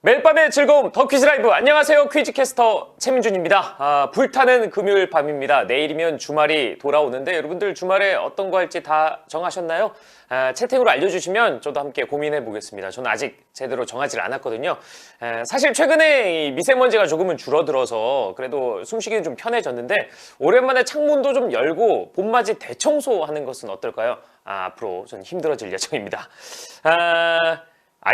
매일 밤의 즐거움 더 퀴즈 라이브. 안녕하세요, 퀴즈캐스터 최민준입니다. 불타는 금요일 밤입니다. 내일이면 주말이 돌아오는데 여러분들 주말에 어떤 거 할지 다 정하셨나요? 채팅으로 알려주시면 저도 함께 고민해 보겠습니다. 저는 아직 제대로 정하지 않았거든요. 사실 최근에 이 미세먼지가 조금은 줄어들어서 그래도 숨쉬기는 좀 편해졌는데 오랜만에 창문도 좀 열고 봄맞이 대청소하는 것은 어떨까요? 앞으로 좀 힘들어질 예정입니다.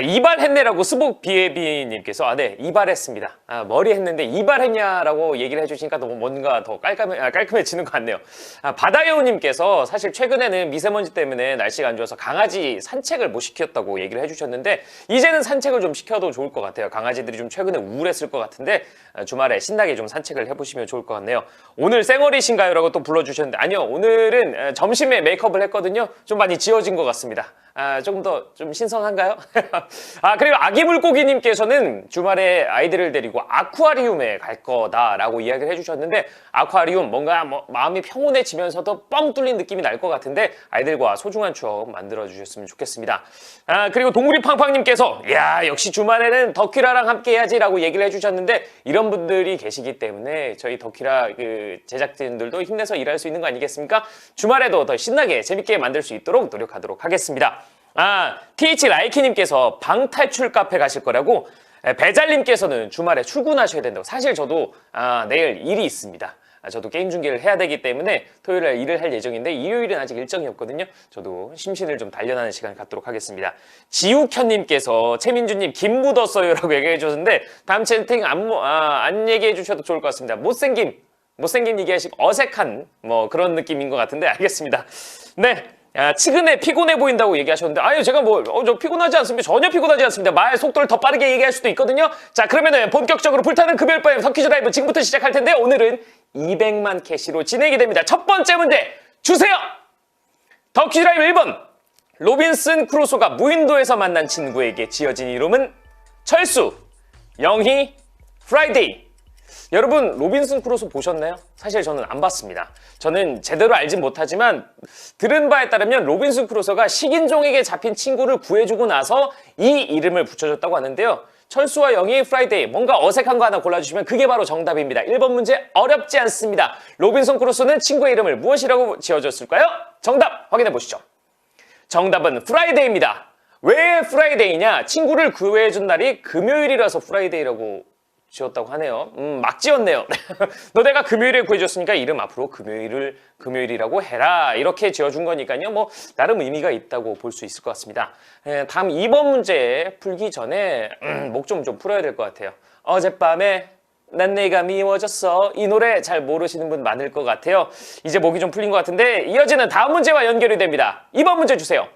이발했네라고 스복비에비님께서 네, 이발했습니다. 머리 했는데 이발했냐라고 얘기를 해주시니까 너무 뭔가 더 깔끔해지는 것 같네요. 바다여우님께서 사실 최근에는 미세먼지 때문에 날씨가 안 좋아서 강아지 산책을 못 시켰다고 얘기를 해주셨는데 이제는 산책을 좀 시켜도 좋을 것 같아요. 강아지들이 좀 최근에 우울했을 것 같은데 주말에 신나게 좀 산책을 해보시면 좋을 것 같네요. 오늘 생얼이신가요? 라고 또 불러주셨는데 아니요, 오늘은 점심에 메이크업을 했거든요. 좀 많이 지워진 것 같습니다. 조금 더 좀 신선한가요? 그리고 아기물고기님께서는 주말에 아이들을 데리고 아쿠아리움에 갈 거다라고 이야기를 해주셨는데 아쿠아리움 뭔가 마음이 평온해지면서도 뻥 뚫린 느낌이 날 것 같은데 아이들과 소중한 추억 만들어 주셨으면 좋겠습니다. 그리고 동구리팡팡님께서 야, 역시 주말에는 덕키라랑 함께 해야지라고 얘기를 해주셨는데 이런 분들이 계시기 때문에 저희 덕키라 제작진들도 힘내서 일할 수 있는 거 아니겠습니까? 주말에도 더 신나게 재밌게 만들 수 있도록 노력하도록 하겠습니다. TH라이키님께서 방탈출 카페 가실 거라고, 배잘님께서는 주말에 출근하셔야 된다고. 사실 저도 내일 일이 있습니다. 저도 게임 중계를 해야 되기 때문에 토요일에 일을 할 예정인데 일요일은 아직 일정이 없거든요. 저도 심신을 좀 단련하는 시간을 갖도록 하겠습니다. 지욱현님께서 최민주님 김 묻었어요 라고 얘기해 주셨는데 다음 채팅 안 얘기해 주셔도 좋을 것 같습니다. 못생김 얘기하시고 어색한 그런 느낌인 것 같은데 알겠습니다. 네. 치근해 피곤해 보인다고 얘기하셨는데 제가 저 피곤하지 않습니다. 전혀 피곤하지 않습니다. 말 속도를 더 빠르게 얘기할 수도 있거든요. 자, 그러면은 본격적으로 불타는 금요일 밤 더 퀴즈 라이브 지금부터 시작할 텐데 오늘은 200만 캐시로 진행이 됩니다. 첫 번째 문제 주세요. 더 퀴즈 라이브 1번. 로빈슨 크루소가 무인도에서 만난 친구에게 지어진 이름은 철수, 영희, 프라이데이. 여러분 로빈슨 크루소 보셨나요? 사실 저는 안 봤습니다. 저는 제대로 알진 못하지만 들은 바에 따르면 로빈슨 크루소가 식인종에게 잡힌 친구를 구해주고 나서 이 이름을 붙여줬다고 하는데요. 철수와 영희, 프라이데이, 뭔가 어색한 거 하나 골라주시면 그게 바로 정답입니다. 1번 문제 어렵지 않습니다. 로빈슨 크루소는 친구의 이름을 무엇이라고 지어줬을까요? 정답 확인해 보시죠. 정답은 프라이데이입니다. 왜 프라이데이냐? 친구를 구해준 날이 금요일이라서 프라이데이라고 지었다고 하네요. 막 지었네요. 너 내가 금요일에 구해줬으니까 이름 앞으로 금요일이라고 해라. 이렇게 지어준 거니까요. 나름 의미가 있다고 볼 수 있을 것 같습니다. 다음 2번 문제 풀기 전에 목 좀 풀어야 될 것 같아요. 어젯밤에 난 내가 미워졌어. 이 노래 잘 모르시는 분 많을 것 같아요. 이제 목이 좀 풀린 것 같은데 이어지는 다음 문제와 연결이 됩니다. 2번 문제 주세요.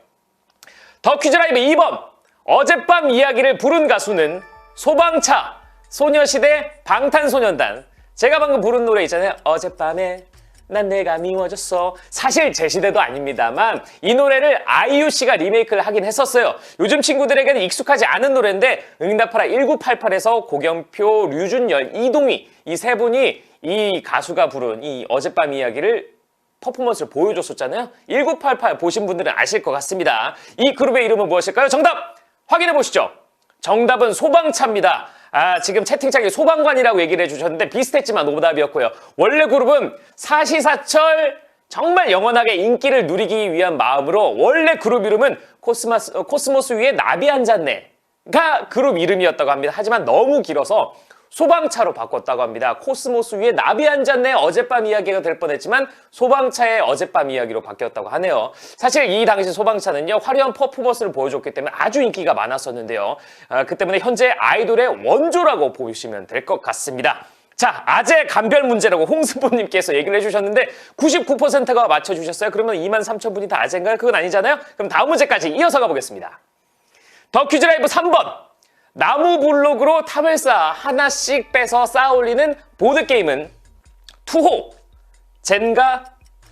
더 퀴즈 라이브 2번. 어젯밤 이야기를 부른 가수는 소방차, 소녀시대, 방탄소년단. 제가 방금 부른 노래 있잖아요. 어젯밤에 난 내가 미워졌어. 사실 제 시대도 아닙니다만 이 노래를 아이유 씨가 리메이크를 하긴 했었어요. 요즘 친구들에게는 익숙하지 않은 노래인데 응답하라 1988에서 고경표, 류준열, 이동희 이 세 분이 이 가수가 부른 이 어젯밤 이야기를 퍼포먼스를 보여줬었잖아요. 1988 보신 분들은 아실 것 같습니다. 이 그룹의 이름은 무엇일까요? 정답 확인해 보시죠. 정답은 소방차입니다. 지금 채팅창에 소방관이라고 얘기를 해주셨는데 비슷했지만 오답이었고요. 원래 그룹은 사시사철 정말 영원하게 인기를 누리기 위한 마음으로 원래 그룹 이름은 코스모스 위에 나비 앉았네가 그룹 이름이었다고 합니다. 하지만 너무 길어서 소방차로 바꿨다고 합니다. 코스모스 위에 나비 앉았네 어젯밤 이야기가 될 뻔했지만 소방차의 어젯밤 이야기로 바뀌었다고 하네요. 사실 이 당시 소방차는요 화려한 퍼포먼스를 보여줬기 때문에 아주 인기가 많았었는데요. 그 때문에 현재 아이돌의 원조라고 보시면 될 것 같습니다. 자, 아재 감별 문제라고 홍승보님께서 얘기를 해주셨는데 99%가 맞춰주셨어요. 그러면 23,000분이 다 아재인가요? 그건 아니잖아요. 그럼 다음 문제까지 이어서 가보겠습니다. 더 퀴즈 라이브 3번. 나무 블록으로 탑을 쌓아 하나씩 빼서 쌓아 올리는 보드게임은 투호, 젠가,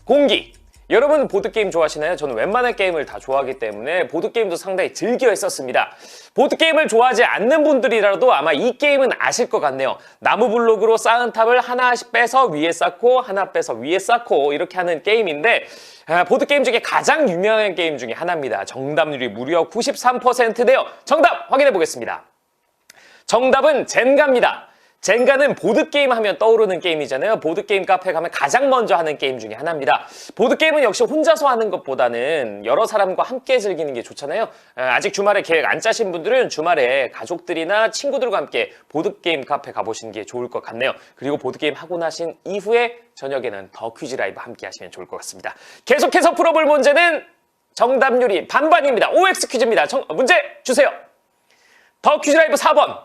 공기. 여러분 보드게임 좋아하시나요? 저는 웬만한 게임을 다 좋아하기 때문에 보드게임도 상당히 즐겨 했었습니다. 보드게임을 좋아하지 않는 분들이라도 아마 이 게임은 아실 것 같네요. 나무 블록으로 쌓은 탑을 하나씩 빼서 위에 쌓고 하나 빼서 위에 쌓고 이렇게 하는 게임인데 보드게임 중에 가장 유명한 게임 중에 하나입니다. 정답률이 무려 93%네요. 정답 확인해 보겠습니다. 정답은 젠가입니다. 젠가는 보드게임 하면 떠오르는 게임이잖아요. 보드게임 카페 가면 가장 먼저 하는 게임 중에 하나입니다. 보드게임은 역시 혼자서 하는 것보다는 여러 사람과 함께 즐기는 게 좋잖아요. 아직 주말에 계획 안 짜신 분들은 주말에 가족들이나 친구들과 함께 보드게임 카페 가보시는 게 좋을 것 같네요. 그리고 보드게임 하고 나신 이후에 저녁에는 더 퀴즈 라이브 함께 하시면 좋을 것 같습니다. 계속해서 풀어볼 문제는 정답률이 반반입니다. OX 퀴즈입니다. 문제 주세요. 더 퀴즈 라이브 4번.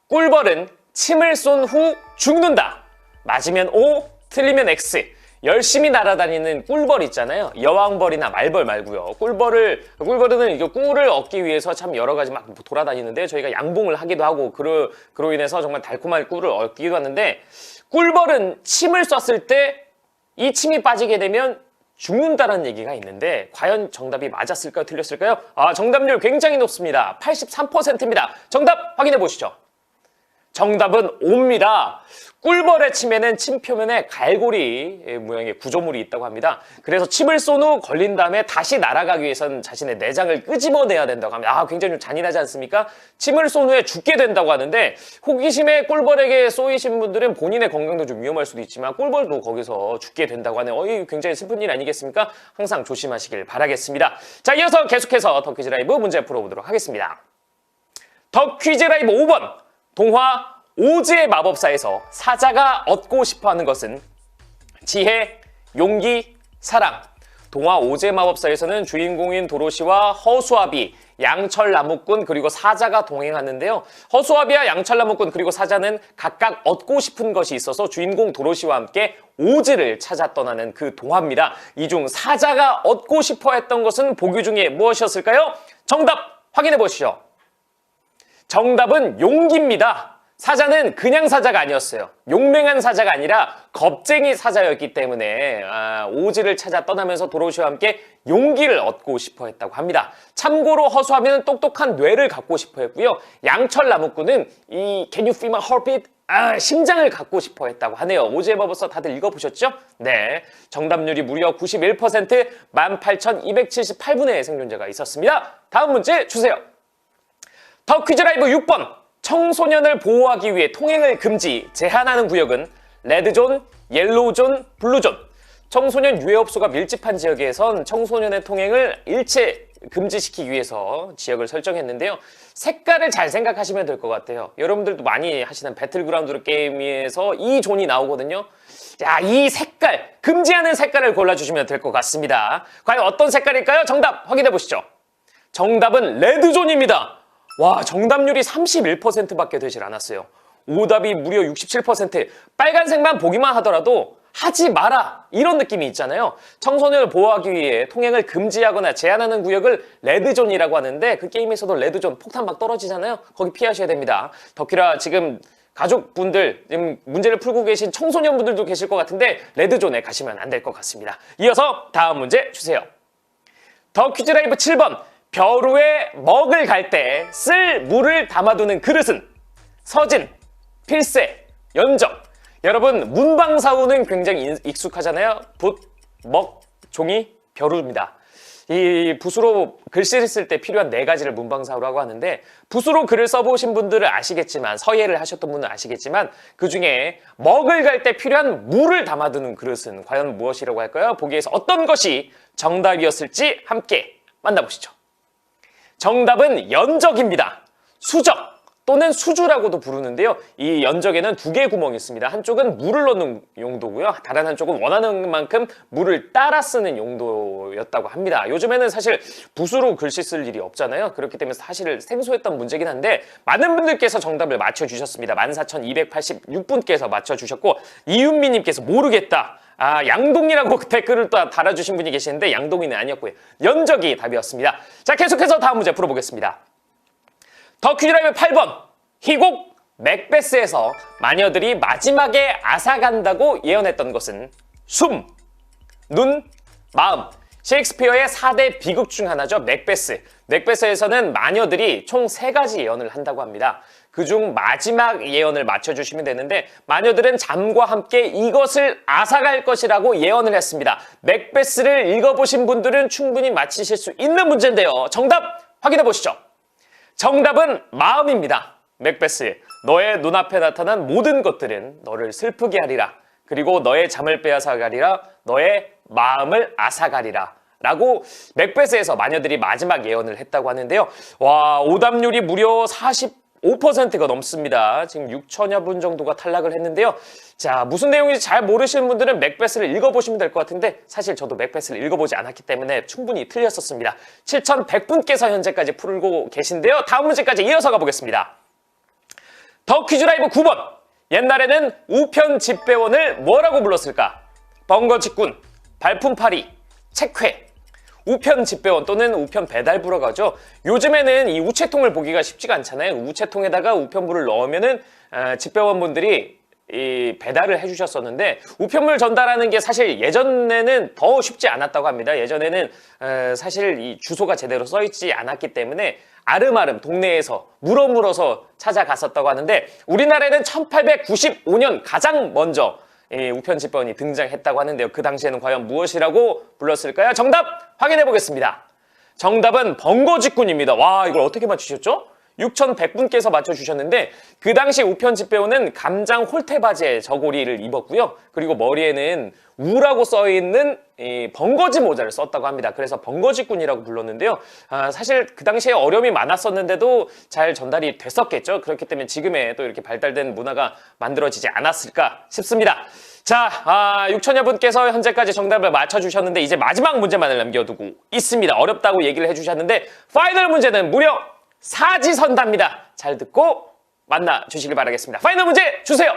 꿀벌은 침을 쏜 후 죽는다. 맞으면 O, 틀리면 X. 열심히 날아다니는 꿀벌 있잖아요. 여왕벌이나 말벌 말고요. 꿀벌은 이거 꿀을 얻기 위해서 참 여러 가지 막 돌아다니는데 저희가 양봉을 하기도 하고 그로 인해서 정말 달콤한 꿀을 얻기도 하는데 꿀벌은 침을 쐈을 때 이 침이 빠지게 되면 죽는다는 얘기가 있는데 과연 정답이 맞았을까요? 틀렸을까요? 정답률 굉장히 높습니다. 83%입니다. 정답 확인해 보시죠. 정답은 O입니다. 꿀벌의 침에는 침 표면에 갈고리 모양의 구조물이 있다고 합니다. 그래서 침을 쏜 후 걸린 다음에 다시 날아가기 위해서는 자신의 내장을 끄집어내야 된다고 합니다. 굉장히 좀 잔인하지 않습니까? 침을 쏜 후에 죽게 된다고 하는데 호기심에 꿀벌에게 쏘이신 분들은 본인의 건강도 좀 위험할 수도 있지만 꿀벌도 거기서 죽게 된다고 하네요. 이거 굉장히 슬픈 일 아니겠습니까? 항상 조심하시길 바라겠습니다. 자, 이어서 계속해서 더 퀴즈 라이브 문제 풀어보도록 하겠습니다. 더 퀴즈 라이브 5번. 동화 오즈의 마법사에서 사자가 얻고 싶어하는 것은 지혜, 용기, 사랑. 동화 오즈의 마법사에서는 주인공인 도로시와 허수아비, 양철나무꾼 그리고 사자가 동행하는데요. 허수아비와 양철나무꾼 그리고 사자는 각각 얻고 싶은 것이 있어서 주인공 도로시와 함께 오즈를 찾아 떠나는 그 동화입니다. 이 중 사자가 얻고 싶어 했던 것은 보기 중에 무엇이었을까요? 정답 확인해 보시죠. 정답은 용기입니다. 사자는 그냥 사자가 아니었어요. 용맹한 사자가 아니라 겁쟁이 사자였기 때문에 오즈를 찾아 떠나면서 도로시와 함께 용기를 얻고 싶어 했다고 합니다. 참고로 허수아비는 똑똑한 뇌를 갖고 싶어 했고요. 양철나무꾼은 이 Can you feel my heartbeat? 심장을 갖고 싶어 했다고 하네요. 오즈의 마법사 다들 읽어보셨죠? 네. 정답률이 무려 91%, 18,278분의 생존자가 있었습니다. 다음 문제 주세요. 더 퀴즈 라이브 6번. 청소년을 보호하기 위해 통행을 금지, 제한하는 구역은 레드존, 옐로우존, 블루존. 청소년 유해업소가 밀집한 지역에선 청소년의 통행을 일체 금지시키기 위해서 지역을 설정했는데요. 색깔을 잘 생각하시면 될 것 같아요. 여러분들도 많이 하시는 배틀그라운드 게임에서 이 존이 나오거든요. 자, 이 색깔, 금지하는 색깔을 골라주시면 될 것 같습니다. 과연 어떤 색깔일까요? 정답 확인해 보시죠. 정답은 레드존입니다. 와, 정답률이 31%밖에 되질 않았어요. 오답이 무려 67%. 빨간색만 보기만 하더라도 하지 마라 이런 느낌이 있잖아요. 청소년을 보호하기 위해 통행을 금지하거나 제한하는 구역을 레드존이라고 하는데 그 게임에서도 레드존 폭탄 막 떨어지잖아요. 거기 피하셔야 됩니다. 덕키라 지금 가족분들 지금 문제를 풀고 계신 청소년분들도 계실 것 같은데 레드존에 가시면 안 될 것 같습니다. 이어서 다음 문제 주세요. 더 퀴즈 라이브 7번. 벼루에 먹을 갈 때 쓸 물을 담아두는 그릇은 서진, 필세, 연정. 여러분 문방사우는 굉장히 익숙하잖아요. 붓, 먹, 종이, 벼루입니다. 이 붓으로 글씨를 쓸 때 필요한 4가지를 문방사우라고 하는데, 붓으로 글을 써보신 분들은 아시겠지만, 서예를 하셨던 분은 아시겠지만, 그 중에 먹을 갈 때 필요한 물을 담아두는 그릇은 과연 무엇이라고 할까요? 보기에서 어떤 것이 정답이었을지 함께 만나보시죠. 정답은 연적입니다. 수적 또는 수주라고도 부르는데요. 이 연적에는 2개의 구멍이 있습니다. 한쪽은 물을 넣는 용도고요. 다른 한쪽은 원하는 만큼 물을 따라 쓰는 용도였다고 합니다. 요즘에는 사실 붓으로 글씨 쓸 일이 없잖아요. 그렇기 때문에 사실 생소했던 문제긴 한데, 많은 분들께서 정답을 맞춰주셨습니다. 14,286분께서 맞춰주셨고, 이윤미님께서 모르겠다. 양동이라고 댓글을 또 달아주신 분이 계시는데, 양동이는 아니었고요. 연적이 답이었습니다. 자, 계속해서 다음 문제 풀어보겠습니다. 더 퀴즈라이브 8번. 희곡 맥베스에서 마녀들이 마지막에 앗아간다고 예언했던 것은 숨, 눈, 마음. 셰익스피어의 4대 비극 중 하나죠. 맥베스. 맥베스에서는 마녀들이 총 3가지 예언을 한다고 합니다. 그중 마지막 예언을 맞춰주시면 되는데, 마녀들은 잠과 함께 이것을 앗아갈 것이라고 예언을 했습니다. 맥베스를 읽어보신 분들은 충분히 맞히실 수 있는 문제인데요. 정답 확인해 보시죠. 정답은 마음입니다. 맥베스. 너의 눈앞에 나타난 모든 것들은 너를 슬프게 하리라. 그리고 너의 잠을 빼앗아가리라. 너의 마음을 앗아가리라. 라고 맥베스에서 마녀들이 마지막 예언을 했다고 하는데요. 와, 오답률이 무려 45%가 넘습니다. 지금 6천여 분 정도가 탈락을 했는데요. 자, 무슨 내용인지 잘 모르시는 분들은 맥베스를 읽어보시면 될 것 같은데, 사실 저도 맥베스를 읽어보지 않았기 때문에 충분히 틀렸었습니다. 7,100분께서 현재까지 풀고 계신데요. 다음 문제까지 이어서 가보겠습니다. 더 퀴즈라이브 9번. 옛날에는 우편 집배원을 뭐라고 불렀을까? 번거직군, 발품팔이, 책회. 우편 집배원 또는 우편 배달부라고 하죠. 요즘에는 이 우체통을 보기가 쉽지가 않잖아요. 우체통에다가 우편물을 넣으면은 집배원분들이 이 배달을 해주셨었는데, 우편물 전달하는 게 사실 예전에는 더 쉽지 않았다고 합니다. 예전에는 사실 이 주소가 제대로 써있지 않았기 때문에 아름아름 동네에서 물어서 찾아갔었다고 하는데, 우리나라에는 1895년 가장 먼저 우편 집배원이 등장했다고 하는데요. 그 당시에는 과연 무엇이라고 불렀을까요? 정답 확인해 보겠습니다. 정답은 번거직군입니다. 와, 이걸 어떻게 맞추셨죠? 6,100분께서 맞춰주셨는데, 그 당시 우편 집배원은 감장 홀테 바지에 저고리를 입었고요. 그리고 머리에는 우라고 써있는 이 번거지 모자를 썼다고 합니다. 그래서 번거직군이라고 불렀는데요. 사실 그 당시에 어려움이 많았었는데도 잘 전달이 됐었겠죠. 그렇기 때문에 지금의 또 이렇게 발달된 문화가 만들어지지 않았을까 싶습니다. 자, 6천여 분께서 현재까지 정답을 맞춰주셨는데, 이제 마지막 문제만을 남겨두고 있습니다. 어렵다고 얘기를 해주셨는데, 파이널 문제는 무려 사지선답니다. 잘 듣고 만나 주시길 바라겠습니다. 파이널 문제 주세요.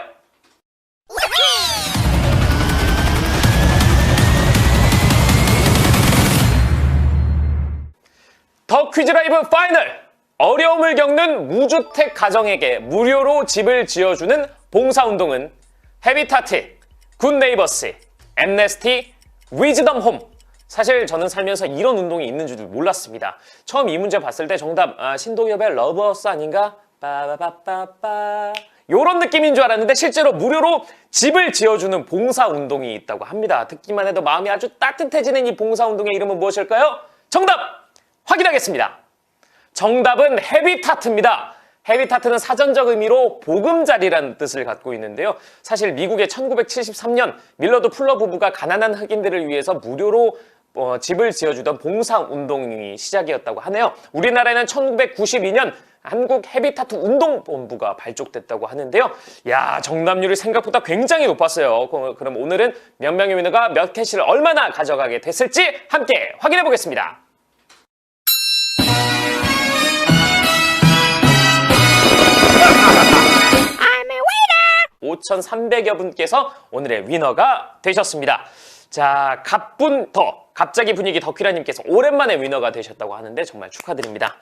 더 퀴즈라이브 파이널. 어려움을 겪는 무주택 가정에게 무료로 집을 지어주는 봉사운동은 헤비타트, 굿네이버스, 엠네스티, 위즈덤 홈. 사실 저는 살면서 이런 운동이 있는 줄 몰랐습니다. 처음 이 문제 봤을 때 정답 신동엽의 러브어스 아닌가? 빠바바빠빠 요런 느낌인 줄 알았는데, 실제로 무료로 집을 지어주는 봉사운동이 있다고 합니다. 듣기만 해도 마음이 아주 따뜻해지는 이 봉사운동의 이름은 무엇일까요? 정답 확인하겠습니다. 정답은 헤비타트입니다. 헤비타트는 사전적 의미로 보금자리라는 뜻을 갖고 있는데요. 사실 미국의 1973년 밀러드 풀러 부부가 가난한 흑인들을 위해서 무료로 집을 지어주던 봉사운동이 시작이었다고 하네요. 우리나라에는 1992년 한국 헤비타트 운동본부가 발족됐다고 하는데요. 야, 정답률이 생각보다 굉장히 높았어요. 그럼 오늘은 몇 명의 위너가 몇 캐시를 얼마나 가져가게 됐을지 함께 확인해 보겠습니다. 5,300여 분께서 오늘의 위너가 되셨습니다. 자, 갑분 더, 갑자기 분위기 덕휘라님께서 오랜만에 위너가 되셨다고 하는데 정말 축하드립니다.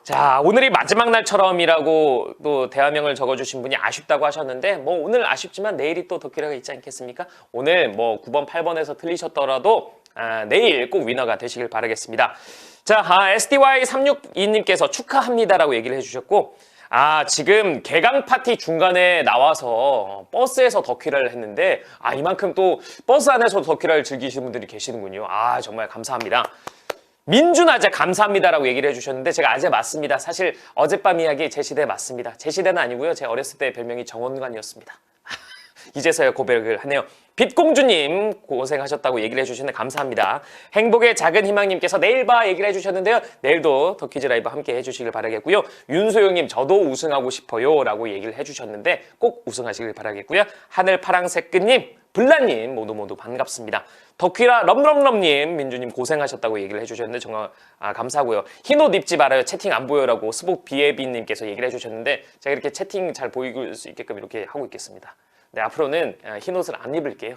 자, 오늘이 마지막 날처럼이라고 또 대화명을 적어주신 분이 아쉽다고 하셨는데, 뭐 오늘 아쉽지만 내일이 또 덕휘라가 있지 않겠습니까? 오늘 뭐 9번, 8번에서 틀리셨더라도 내일 꼭 위너가 되시길 바라겠습니다. 자, SDY362님께서 축하합니다라고 얘기를 해주셨고, 지금 개강 파티 중간에 나와서 버스에서 덕휘라를 했는데, 이만큼 또 버스 안에서 덕휘라를 즐기시는 분들이 계시는군요. 정말 감사합니다. 민준아재 감사합니다라고 얘기를 해주셨는데 제가 아재 맞습니다. 사실 어젯밤 이야기 제 시대 맞습니다. 제 시대는 아니고요. 제 어렸을 때 별명이 정원관이었습니다. 이제서야 고백을 하네요. 빛공주님 고생하셨다고 얘기를 해주셨는데 감사합니다. 행복의 작은 희망님께서 내일 봐 얘기를 해주셨는데요. 내일도 더 퀴즈 라이브 함께 해주시길 바라겠고요. 윤소영님 저도 우승하고 싶어요 라고 얘기를 해주셨는데 꼭 우승하시길 바라겠고요. 하늘파랑새끝님 블라님 모두 반갑습니다. 덕퀴라 럼럼럼님 민주님 고생하셨다고 얘기를 해주셨는데 정말 감사하고요. 흰옷 입지 말아요 채팅 안 보여라고 스복 비에비님께서 얘기를 해주셨는데 제가 이렇게 채팅 잘 보일 수 있게끔 이렇게 하고 있겠습니다. 네, 앞으로는 흰옷을 안 입을게요.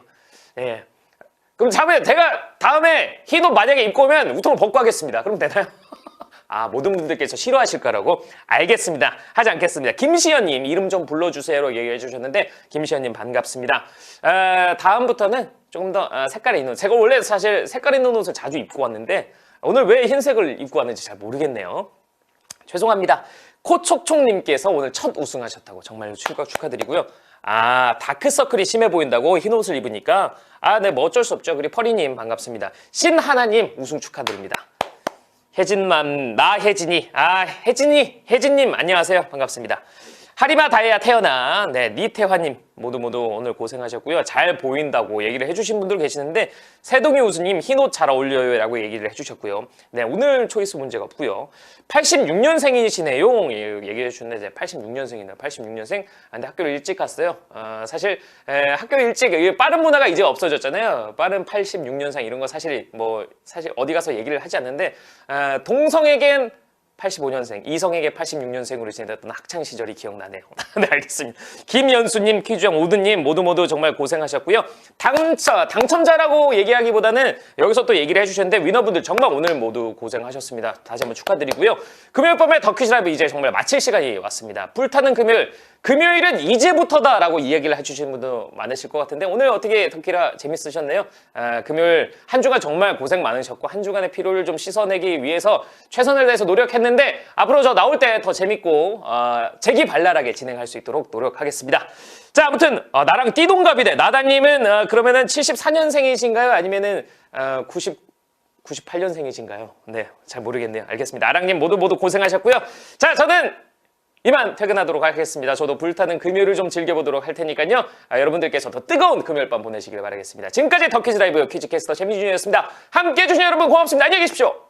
네. 그럼 제가 다음에 흰옷 만약에 입고 오면 우통을 벗고 하겠습니다. 그럼 되나요? 모든 분들께서 싫어하실 거라고? 알겠습니다. 하지 않겠습니다. 김시현님 이름 좀 불러주세요로 얘기해 주셨는데 김시현님 반갑습니다. 다음부터는 조금 더 색깔이 있는 제가 원래 사실 색깔 있는 옷을 자주 입고 왔는데 오늘 왜 흰색을 입고 왔는지 잘 모르겠네요. 죄송합니다. 코촉촉님께서 오늘 첫 우승하셨다고 정말 축하드리고요. 다크서클이 심해 보인다고 흰 옷을 입으니까 네, 뭐 어쩔 수 없죠. 그리고 퍼리님 반갑습니다. 신하나님 우승 축하드립니다. 혜진맘 혜진이 혜진님 안녕하세요. 반갑습니다. 하리마 다이아 태어나 니태화님 모두 오늘 고생하셨고요. 잘 보인다고 얘기를 해주신 분들 계시는데 세동이 우수님 흰옷 잘 어울려요 라고 얘기를 해주셨고요. 네, 오늘 초이스 문제가 없고요. 86년생이시네요 얘기해 주셨는데 86년생이나 86년생 근데 학교를 일찍 갔어요. 사실 학교 일찍 빠른 문화가 이제 없어졌잖아요. 빠른 86년생 이런 거 사실 어디 가서 얘기를 하지 않는데 동성에겐 85년생, 이성에게 86년생으로 지내던 학창시절이 기억나네요. 네, 알겠습니다. 김연수님, 퀴즈형 오드님 모두 정말 고생하셨고요. 당첨자라고 얘기하기보다는 여기서 또 얘기를 해주셨는데 위너분들 정말 오늘 모두 고생하셨습니다. 다시 한번 축하드리고요. 금요일 밤에 더 퀴즈 라이브 이제 정말 마칠 시간이 왔습니다. 불타는 금요일은 이제부터다 라고 이야기를 해주시는 분도 많으실 것 같은데 오늘 어떻게 덕키라 재밌으셨나요? 금요일 한 주간 정말 고생 많으셨고 한 주간의 피로를 좀 씻어내기 위해서 최선을 다해서 노력했는데 앞으로 저 나올 때 더 재밌고 재기발랄하게 진행할 수 있도록 노력하겠습니다. 자, 아무튼 나랑 띠동갑이 돼. 나다님은 그러면은 74년생이신가요? 아니면은 98년생이신가요? 네, 잘 모르겠네요. 알겠습니다. 아랑님 모두 고생하셨고요. 자, 저는 이만 퇴근하도록 하겠습니다. 저도 불타는 금요일을 좀 즐겨보도록 할 테니까요. 여러분들께서 더 뜨거운 금요일 밤 보내시길 바라겠습니다. 지금까지 더 퀴즈 라이브 퀴즈캐스터 최민준이었습니다. 함께해 주신 여러분 고맙습니다. 안녕히 계십시오.